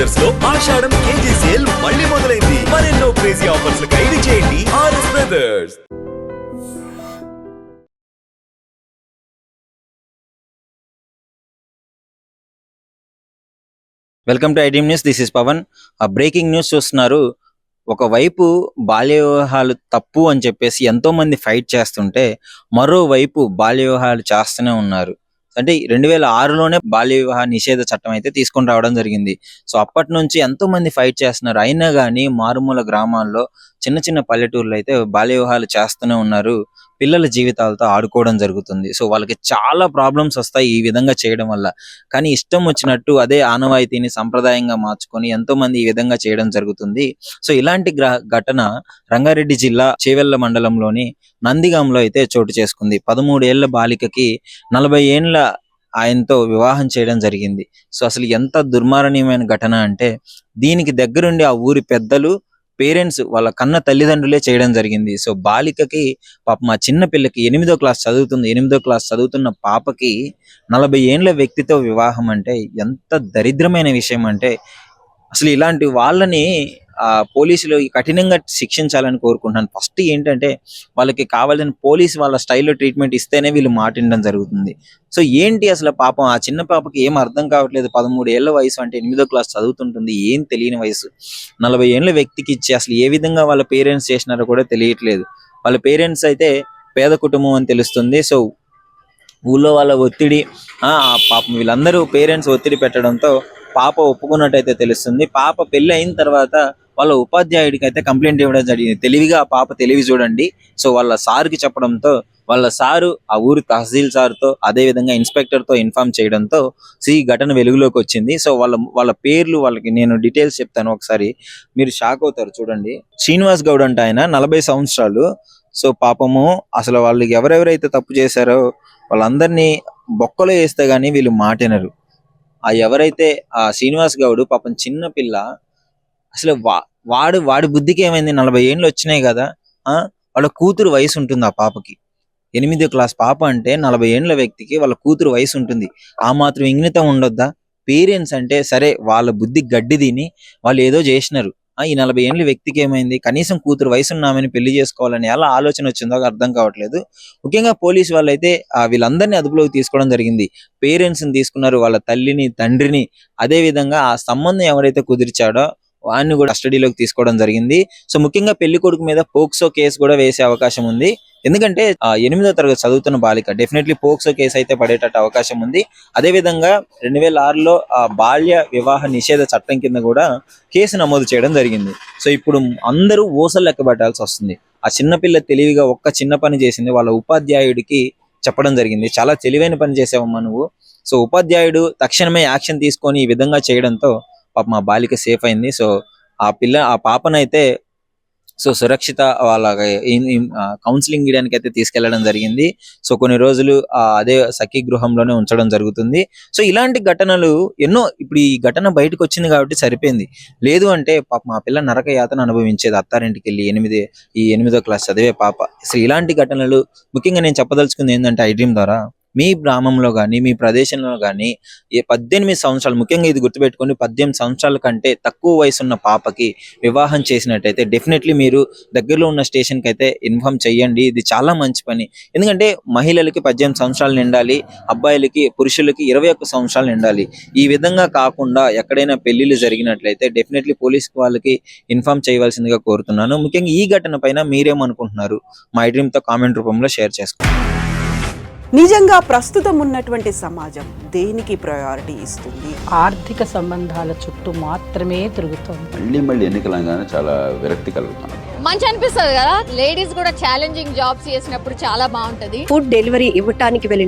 Brothers లో ఆషాఢం KG sale మళ్ళీ మొదలైంది. మరెన్నో క్రేజీ ఆఫర్స్ ఖైదు చేయండి RS brothers. Welcome to iDream news. This is Pavan. Breaking news చూస్తున్నారు. ఒకవైపు బాల్య వివాహాలు తప్పు అని చెప్పేసి ఎంతో మంది ఫైట్ చేస్తుంటే, మరోవైపు బాల్య వివాహాలు చేస్తూనే ఉన్నారు. అంటే 2006లోనే బాల్య వివాహ నిషేధ చట్టం అయితే తీసుకొని రావడం జరిగింది. సో అప్పటి నుంచి ఎంతో మంది ఫైట్ చేస్తున్నారు. అయినా కానీ మారుమూల గ్రామాల్లో, చిన్న చిన్న పల్లెటూర్లో అయితే బాల్య వివాహాలు చేస్తూనే ఉన్నారు. పిల్లల జీవితాలతో ఆడుకోవడం జరుగుతుంది. సో వాళ్ళకి చాలా ప్రాబ్లమ్స్ వస్తాయి ఈ విధంగా చేయడం వల్ల. కానీ ఇష్టం వచ్చినట్టు అదే ఆనవాయితీని సంప్రదాయంగా మార్చుకొని ఎంతో మంది ఈ విధంగా చేయడం జరుగుతుంది. సో ఇలాంటి ఘటన రంగారెడ్డి జిల్లా చేవెళ్ల మండలంలోని నందిగాంలో అయితే చోటు చేసుకుంది. 13 ఏళ్ల బాలికకి 40 ఏళ్ల ఆయనతో వివాహం చేయడం జరిగింది. సో అసలు ఎంత దుర్మారణీయమైన ఘటన అంటే, దీనికి దగ్గరుండి ఆ ఊరి పెద్దలు, పేరెంట్స్, వాళ్ళ కన్న తల్లిదండ్రులే చేయడం జరిగింది. సో బాలికకి, పాపం మా చిన్న పిల్లకి 8వ క్లాస్ చదువుతుంది. 8వ క్లాస్ చదువుతున్న పాపకి 40 ఏళ్ల వ్యక్తితో వివాహం అంటే ఎంత దరిద్రమైన విషయం అంటే, అసలు ఇలాంటి వాళ్ళని పోలీసులు కఠినంగా శిక్షించాలని కోరుకుంటున్నాను. ఫస్ట్ ఏంటంటే, వాళ్ళకి కావాలని పోలీసు వాళ్ళ స్టైల్లో ట్రీట్మెంట్ ఇస్తేనే వీళ్ళు మాటిండడం జరుగుతుంది. సో ఏంటి అసలు పాపం ఆ చిన్న పాపకి ఏం అర్థం కావట్లేదు. 13 ఏళ్ల వయసు అంటే 8వ క్లాస్ చదువుతుంటుంది. ఏం తెలియని వయసు. 40 ఏళ్ల వ్యక్తికి ఇచ్చి అసలు ఏ విధంగా వాళ్ళ పేరెంట్స్ చేసినారో కూడా తెలియట్లేదు. వాళ్ళ పేరెంట్స్ అయితే పేద కుటుంబం అని తెలుస్తుంది. సో ఊళ్ళో వాళ్ళ ఒత్తిడి, పాపం వీళ్ళందరూ పేరెంట్స్ ఒత్తిడి పెట్టడంతో పాప ఒప్పుకున్నట్టయితే తెలుస్తుంది. పాప పెళ్లి అయిన తర్వాత వాళ్ళ ఉపాధ్యాయుడికి అయితే కంప్లైంట్ ఇవ్వడం జరిగింది. తెలివిగా ఆ పాప తెలివి చూడండి. సో వాళ్ళ సార్కి చెప్పడంతో, వాళ్ళ సారు ఆ ఊరు తహసీల్ సార్తో, అదే విధంగా ఇన్స్పెక్టర్ తో ఇన్ఫార్మ్ చేయడంతో ఈ ఘటన వెలుగులోకి వచ్చింది. సో వాళ్ళ పేర్లు, వాళ్ళకి నేను డీటెయిల్స్ చెప్తాను, ఒకసారి మీరు షాక్ అవుతారు. చూడండి. శ్రీనివాస్ గౌడ్ అంటే ఆయన 40 సంవత్సరాలు. సో పాపము అసలు వాళ్ళు ఎవరెవరైతే తప్పు చేశారో వాళ్ళందరినీ బొక్కలో వేస్తే గానీ వీళ్ళు మాటినరు. ఎవరైతే ఆ శ్రీనివాస్ గౌడ్ పాపం చిన్న పిల్ల, అసలు వాడి బుద్ధికి ఏమైంది? 40 ఏళ్ళు వచ్చినాయి కదా. వాళ్ళ కూతురు వయసు ఉంటుంది ఆ పాపకి. 8వ క్లాస్ పాప అంటే 40 ఏళ్ల వ్యక్తికి వాళ్ళ కూతురు వయసు ఉంటుంది. ఆ మాత్రం ఇంగితం ఉండొద్దా? పేరెంట్స్ అంటే సరే, వాళ్ళ బుద్ధి గడ్డి తిని వాళ్ళు ఏదో చేసినారు. ఈ 40 ఏళ్ల వ్యక్తికి ఏమైంది? కనీసం కూతురు వయసున్నామని పెళ్లి చేసుకోవాలని ఎలా ఆలోచన వచ్చిందో అర్థం కావట్లేదు. ముఖ్యంగా పోలీసు వాళ్ళైతే వీళ్ళందరినీ అదుపులోకి తీసుకోవడం జరిగింది. పేరెంట్స్ ని తీసుకున్నారు, వాళ్ళ తల్లిని, తండ్రిని, అదే విధంగా ఆ సంబంధం ఎవరైతే కుదిర్చాడో వాడిని కూడా కస్టడీలోకి తీసుకోవడం జరిగింది. సో ముఖ్యంగా పెళ్లి కొడుకు మీద పోక్సో కేసు కూడా వేసే అవకాశం ఉంది. ఎందుకంటే 8వ తరగతి చదువుతున్న బాలిక, డెఫినెట్లీ పోక్సో కేసు అయితే పడేటట్టు అవకాశం ఉంది. అదే విధంగా 2006లో బాల్య వివాహ నిషేధ చట్టం కింద కూడా కేసు నమోదు చేయడం జరిగింది. సో ఇప్పుడు అందరూ ఊసలు లెక్క పెట్టాల్సి వస్తుంది. ఆ చిన్నపిల్ల తెలివిగా ఒక్క చిన్న పని చేసింది. వాళ్ళ ఉపాధ్యాయుడికి చెప్పడం జరిగింది, చాలా తెలివైన పని చేసావమ్మా నువ్వు. సో ఉపాధ్యాయుడు తక్షణమే యాక్షన్ తీసుకొని ఈ విధంగా చేయడంతో పాప మా బాలిక సేఫ్ అయింది. సో ఆ పాపనైతే సో సురక్షిత వాళ్ళ కౌన్సిలింగ్ ఇవ్వడానికి అయితే తీసుకెళ్లడం జరిగింది. సో కొన్ని రోజులు అదే సఖీ గృహంలోనే ఉంచడం జరుగుతుంది. సో ఇలాంటి ఘటనలు ఎన్నో. ఇప్పుడు ఈ ఘటన బయటకు వచ్చింది కాబట్టి సరిపోయింది. లేదు అంటే పాప మా పిల్ల నరక యాతన అనుభవించేది అత్తారింటికి వెళ్ళి. 8వ క్లాస్ చదివే పాప. సో ఇలాంటి ఘటనలు ముఖ్యంగా నేను చెప్పదలుచుకుంది ఏంటంటే, ఐడ్రీమ్ ద్వారా మీ గ్రామంలో కానీ, మీ ప్రదేశంలో కానీ 18 సంవత్సరాలు, ముఖ్యంగా ఇది గుర్తుపెట్టుకోండి, 18 సంవత్సరాల కంటే తక్కువ వయసు ఉన్న పాపకి వివాహం చేసినట్టయితే డెఫినెట్లీ మీరు దగ్గరలో ఉన్న స్టేషన్కి అయితే ఇన్ఫార్మ్ చేయండి. ఇది చాలా మంచి పని. ఎందుకంటే మహిళలకి 18 సంవత్సరాలు నిండాలి, అబ్బాయిలకి, పురుషులకి 21 సంవత్సరాలు నిండాలి. ఈ విధంగా కాకుండా ఎక్కడైనా పెళ్లిళ్ళు జరిగినట్లయితే డెఫినెట్లీ పోలీస్ వాళ్ళకి ఇన్ఫార్మ్ చేయవలసిందిగా కోరుతున్నాను. ముఖ్యంగా ఈ ఘటన పైన మీరేమనుకుంటున్నారు? మా ఐడ్రీమ్తో కామెంట్ రూపంలో షేర్ చేసుకోండి. నిజంగా ప్రస్తుతం ఉన్నటువంటి సమాజం దేనికి ప్రయారిటీ ఇస్తుంది? ఆర్థిక సంబంధాల చుట్టూ మాత్రమే తిరుగుతుంది. మళ్ళీ ఎన్నికలంగానే చాలా విరక్తి కలుగుతుంది. మంచి అనిపిస్తుంది కదా. లేడీస్ కూడా ఛాలెంజింగ్ జాబ్స్ చేసినప్పుడు చాలా బాగుంటది. ఫుడ్ డెలివరీ ఇవ్వటానికి వెళ్ళిన